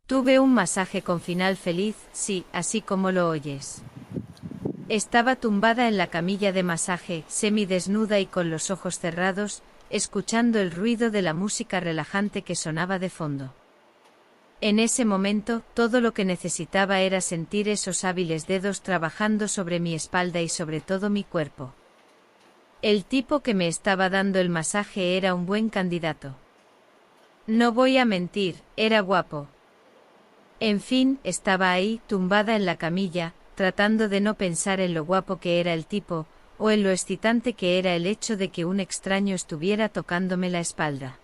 Tuve un masaje con final feliz, sí, así como lo oyes. Estaba tumbada en la camilla de masaje, semidesnuda y con los ojos cerrados, escuchando el ruido de la música relajante que sonaba de fondo. En ese momento, todo lo que necesitaba era sentir esos hábiles dedos trabajando sobre mi espalda y sobre todo mi cuerpo. El tipo que me estaba dando el masaje era un buen candidato. No voy a mentir, era guapo. En fin, estaba ahí, tumbada en la camilla, tratando de no pensar en lo guapo que era el tipo, o en lo excitante que era el hecho de que un extraño estuviera tocándome la espalda.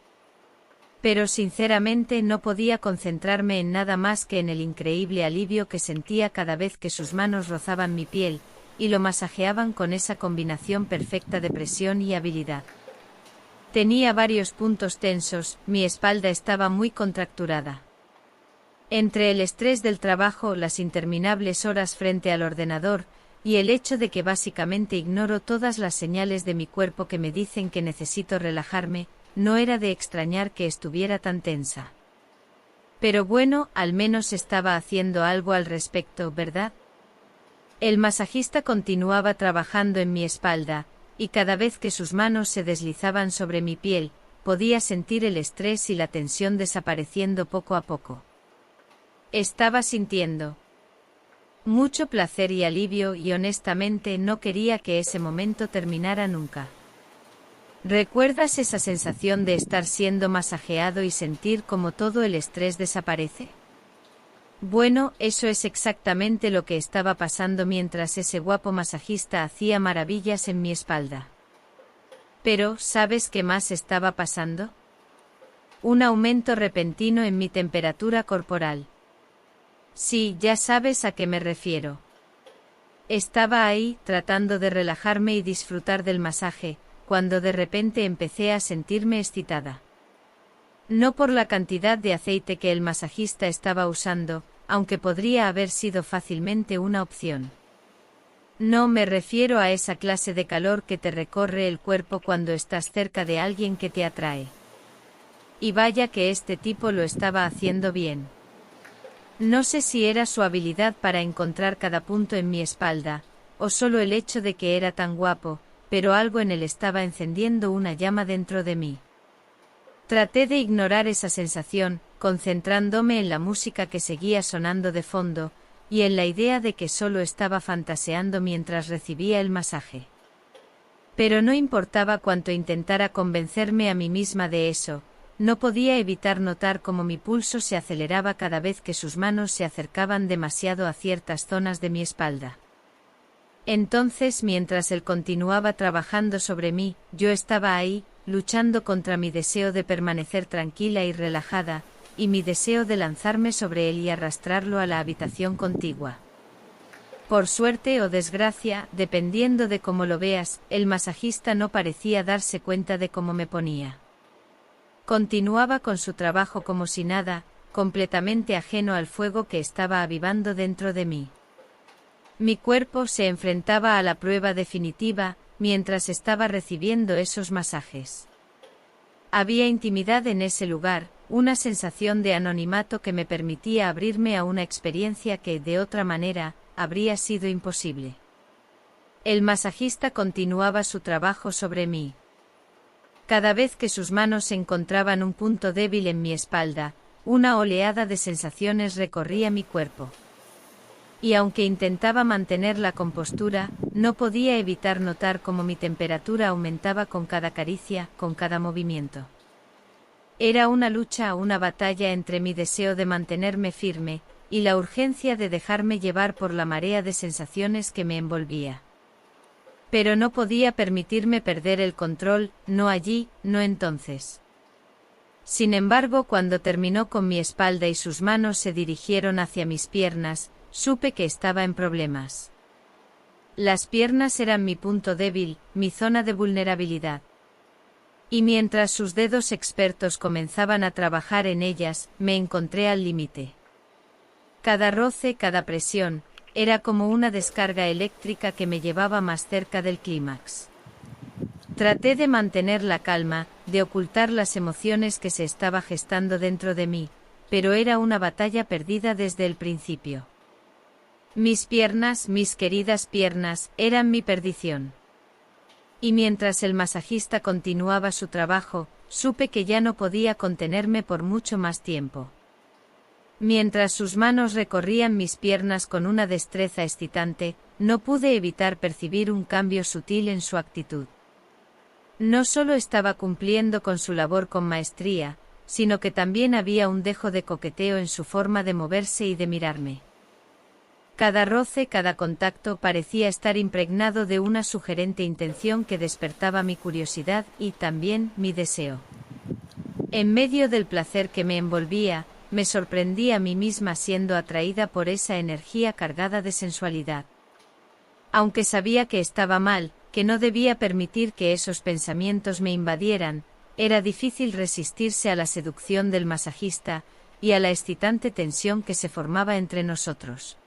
Pero sinceramente no podía concentrarme en nada más que en el increíble alivio que sentía cada vez que sus manos rozaban mi piel, y lo masajeaban con esa combinación perfecta de presión y habilidad. Tenía varios puntos tensos, mi espalda estaba muy contracturada. Entre el estrés del trabajo, las interminables horas frente al ordenador, y el hecho de que básicamente ignoro todas las señales de mi cuerpo que me dicen que necesito relajarme, no era de extrañar que estuviera tan tensa. Pero bueno, al menos estaba haciendo algo al respecto, ¿verdad? El masajista continuaba trabajando en mi espalda, y cada vez que sus manos se deslizaban sobre mi piel, podía sentir el estrés y la tensión desapareciendo poco a poco. Estaba sintiendo mucho placer y alivio y honestamente no quería que ese momento terminara nunca. ¿Recuerdas esa sensación de estar siendo masajeado y sentir cómo todo el estrés desaparece? Bueno, eso es exactamente lo que estaba pasando mientras ese guapo masajista hacía maravillas en mi espalda. Pero, ¿sabes qué más estaba pasando? Un aumento repentino en mi temperatura corporal. Sí, ya sabes a qué me refiero. Estaba ahí, tratando de relajarme y disfrutar del masaje, cuando de repente empecé a sentirme excitada. No por la cantidad de aceite que el masajista estaba usando, aunque podría haber sido fácilmente una opción. No me refiero a esa clase de calor que te recorre el cuerpo cuando estás cerca de alguien que te atrae. Y vaya que este tipo lo estaba haciendo bien. No sé si era su habilidad para encontrar cada punto en mi espalda, o solo el hecho de que era tan guapo, pero algo en él estaba encendiendo una llama dentro de mí. Traté de ignorar esa sensación, concentrándome en la música que seguía sonando de fondo, y en la idea de que solo estaba fantaseando mientras recibía el masaje. Pero no importaba cuánto intentara convencerme a mí misma de eso, no podía evitar notar cómo mi pulso se aceleraba cada vez que sus manos se acercaban demasiado a ciertas zonas de mi espalda. Entonces, mientras él continuaba trabajando sobre mí, yo estaba ahí, luchando contra mi deseo de permanecer tranquila y relajada, y mi deseo de lanzarme sobre él y arrastrarlo a la habitación contigua. Por suerte o desgracia, dependiendo de cómo lo veas, el masajista no parecía darse cuenta de cómo me ponía. Continuaba con su trabajo como si nada, completamente ajeno al fuego que estaba avivando dentro de mí. Mi cuerpo se enfrentaba a la prueba definitiva, mientras estaba recibiendo esos masajes. Había intimidad en ese lugar, una sensación de anonimato que me permitía abrirme a una experiencia que, de otra manera, habría sido imposible. El masajista continuaba su trabajo sobre mí. Cada vez que sus manos encontraban un punto débil en mi espalda, una oleada de sensaciones recorría mi cuerpo. Y aunque intentaba mantener la compostura, no podía evitar notar cómo mi temperatura aumentaba con cada caricia, con cada movimiento. Era una lucha, una batalla entre mi deseo de mantenerme firme, y la urgencia de dejarme llevar por la marea de sensaciones que me envolvía. Pero no podía permitirme perder el control, no allí, no entonces. Sin embargo, cuando terminó con mi espalda y sus manos se dirigieron hacia mis piernas, supe que estaba en problemas. Las piernas eran mi punto débil, mi zona de vulnerabilidad. Y mientras sus dedos expertos comenzaban a trabajar en ellas, me encontré al límite. Cada roce, cada presión, era como una descarga eléctrica que me llevaba más cerca del clímax. Traté de mantener la calma, de ocultar las emociones que se estaba gestando dentro de mí, pero era una batalla perdida desde el principio. Mis piernas, mis queridas piernas, eran mi perdición. Y mientras el masajista continuaba su trabajo, supe que ya no podía contenerme por mucho más tiempo. Mientras sus manos recorrían mis piernas con una destreza excitante, no pude evitar percibir un cambio sutil en su actitud. No solo estaba cumpliendo con su labor con maestría, sino que también había un dejo de coqueteo en su forma de moverse y de mirarme. Cada roce, cada contacto parecía estar impregnado de una sugerente intención que despertaba mi curiosidad y también mi deseo. En medio del placer que me envolvía, me sorprendí a mí misma siendo atraída por esa energía cargada de sensualidad. Aunque sabía que estaba mal, que no debía permitir que esos pensamientos me invadieran, era difícil resistirse a la seducción del masajista y a la excitante tensión que se formaba entre nosotros.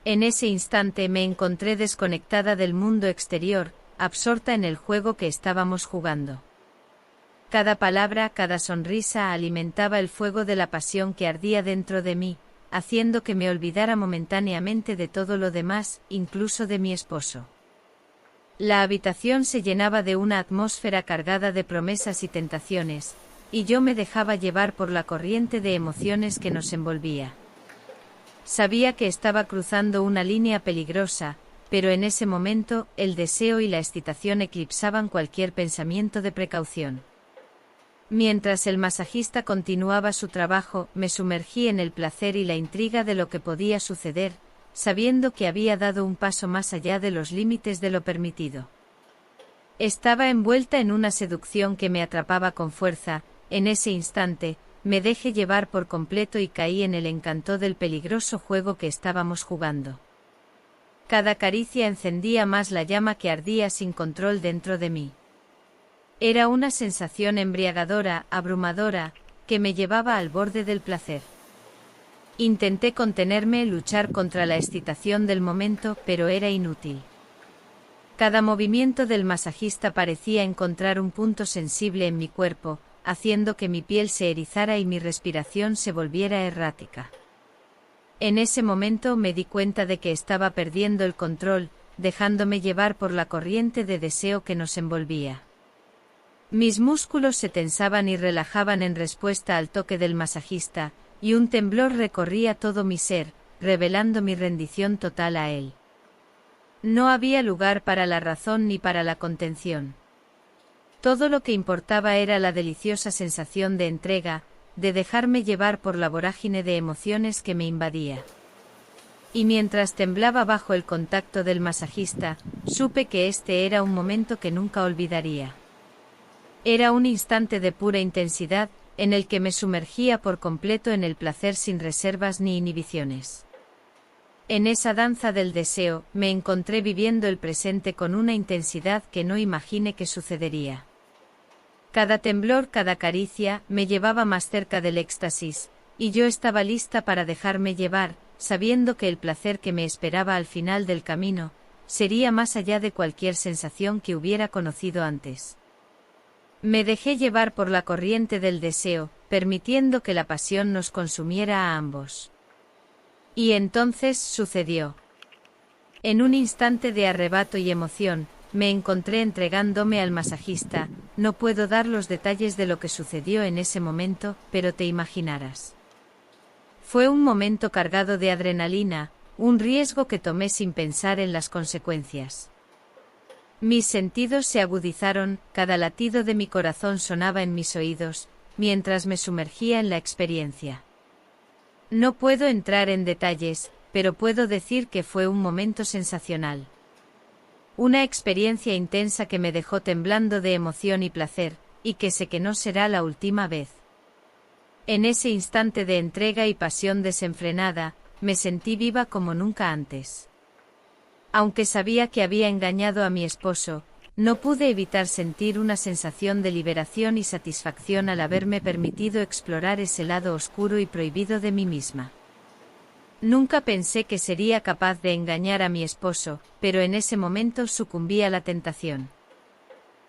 En ese instante me encontré desconectada del mundo exterior, absorta en el juego que estábamos jugando. Cada palabra, cada sonrisa alimentaba el fuego de la pasión que ardía dentro de mí, haciendo que me olvidara momentáneamente de todo lo demás, incluso de mi esposo. La habitación se llenaba de una atmósfera cargada de promesas y tentaciones, y yo me dejaba llevar por la corriente de emociones que nos envolvía. Sabía que estaba cruzando una línea peligrosa, pero en ese momento, el deseo y la excitación eclipsaban cualquier pensamiento de precaución. Mientras el masajista continuaba su trabajo, me sumergí en el placer y la intriga de lo que podía suceder, sabiendo que había dado un paso más allá de los límites de lo permitido. Estaba envuelta en una seducción que me atrapaba con fuerza. En ese instante, me dejé llevar por completo y caí en el encanto del peligroso juego que estábamos jugando. Cada caricia encendía más la llama que ardía sin control dentro de mí. Era una sensación embriagadora, abrumadora, que me llevaba al borde del placer. Intenté contenerme, luchar contra la excitación del momento, pero era inútil. Cada movimiento del masajista parecía encontrar un punto sensible en mi cuerpo, haciendo que mi piel se erizara y mi respiración se volviera errática. En ese momento me di cuenta de que estaba perdiendo el control, dejándome llevar por la corriente de deseo que nos envolvía. Mis músculos se tensaban y relajaban en respuesta al toque del masajista, y un temblor recorría todo mi ser, revelando mi rendición total a él. No había lugar para la razón ni para la contención. Todo lo que importaba era la deliciosa sensación de entrega, de dejarme llevar por la vorágine de emociones que me invadía. Y mientras temblaba bajo el contacto del masajista, supe que este era un momento que nunca olvidaría. Era un instante de pura intensidad, en el que me sumergía por completo en el placer sin reservas ni inhibiciones. En esa danza del deseo, me encontré viviendo el presente con una intensidad que no imaginé que sucedería. Cada temblor, cada caricia, me llevaba más cerca del éxtasis, y yo estaba lista para dejarme llevar, sabiendo que el placer que me esperaba al final del camino, sería más allá de cualquier sensación que hubiera conocido antes. Me dejé llevar por la corriente del deseo, permitiendo que la pasión nos consumiera a ambos. Y entonces sucedió. En un instante de arrebato y emoción, me encontré entregándome al masajista. No puedo dar los detalles de lo que sucedió en ese momento, pero te imaginarás. Fue un momento cargado de adrenalina, un riesgo que tomé sin pensar en las consecuencias. Mis sentidos se agudizaron, cada latido de mi corazón sonaba en mis oídos, mientras me sumergía en la experiencia. No puedo entrar en detalles, pero puedo decir que fue un momento sensacional. Una experiencia intensa que me dejó temblando de emoción y placer, y que sé que no será la última vez. En ese instante de entrega y pasión desenfrenada, me sentí viva como nunca antes. Aunque sabía que había engañado a mi esposo, no pude evitar sentir una sensación de liberación y satisfacción al haberme permitido explorar ese lado oscuro y prohibido de mí misma. Nunca pensé que sería capaz de engañar a mi esposo, pero en ese momento sucumbí a la tentación.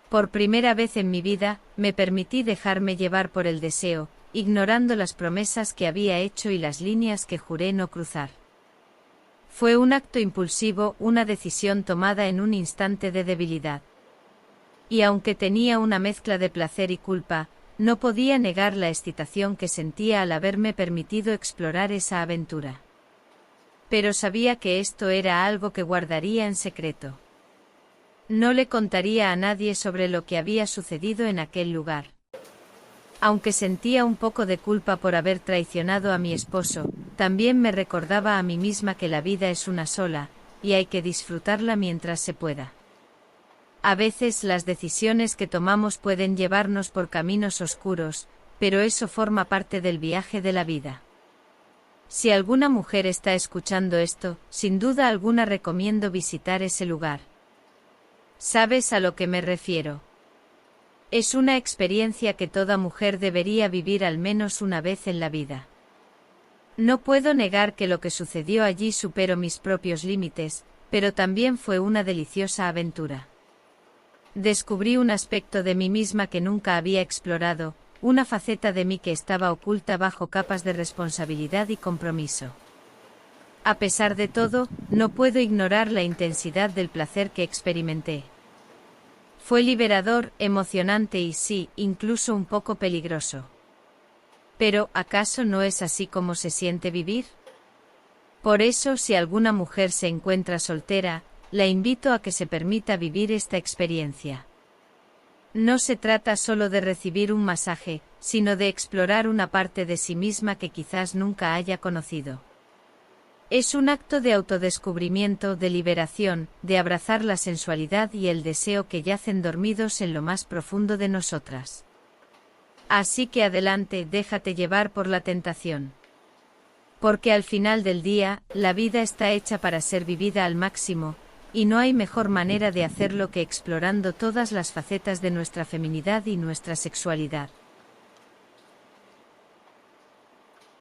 Por primera vez en mi vida, me permití dejarme llevar por el deseo, ignorando las promesas que había hecho y las líneas que juré no cruzar. Fue un acto impulsivo, una decisión tomada en un instante de debilidad. Y aunque tenía una mezcla de placer y culpa, no podía negar la excitación que sentía al haberme permitido explorar esa aventura. Pero sabía que esto era algo que guardaría en secreto. No le contaría a nadie sobre lo que había sucedido en aquel lugar. Aunque sentía un poco de culpa por haber traicionado a mi esposo, también me recordaba a mí misma que la vida es una sola, y hay que disfrutarla mientras se pueda. A veces las decisiones que tomamos pueden llevarnos por caminos oscuros, pero eso forma parte del viaje de la vida. Si alguna mujer está escuchando esto, sin duda alguna recomiendo visitar ese lugar. ¿Sabes a lo que me refiero? Es una experiencia que toda mujer debería vivir al menos una vez en la vida. No puedo negar que lo que sucedió allí superó mis propios límites, pero también fue una deliciosa aventura. Descubrí un aspecto de mí misma que nunca había explorado, una faceta de mí que estaba oculta bajo capas de responsabilidad y compromiso. A pesar de todo, no puedo ignorar la intensidad del placer que experimenté. Fue liberador, emocionante y sí, incluso un poco peligroso. Pero, ¿acaso no es así como se siente vivir? Por eso, si alguna mujer se encuentra soltera, la invito a que se permita vivir esta experiencia. No se trata solo de recibir un masaje, sino de explorar una parte de sí misma que quizás nunca haya conocido. Es un acto de autodescubrimiento, de liberación, de abrazar la sensualidad y el deseo que yacen dormidos en lo más profundo de nosotras. Así que adelante, déjate llevar por la tentación. Porque al final del día, la vida está hecha para ser vivida al máximo, y no hay mejor manera de hacerlo que explorando todas las facetas de nuestra feminidad y nuestra sexualidad.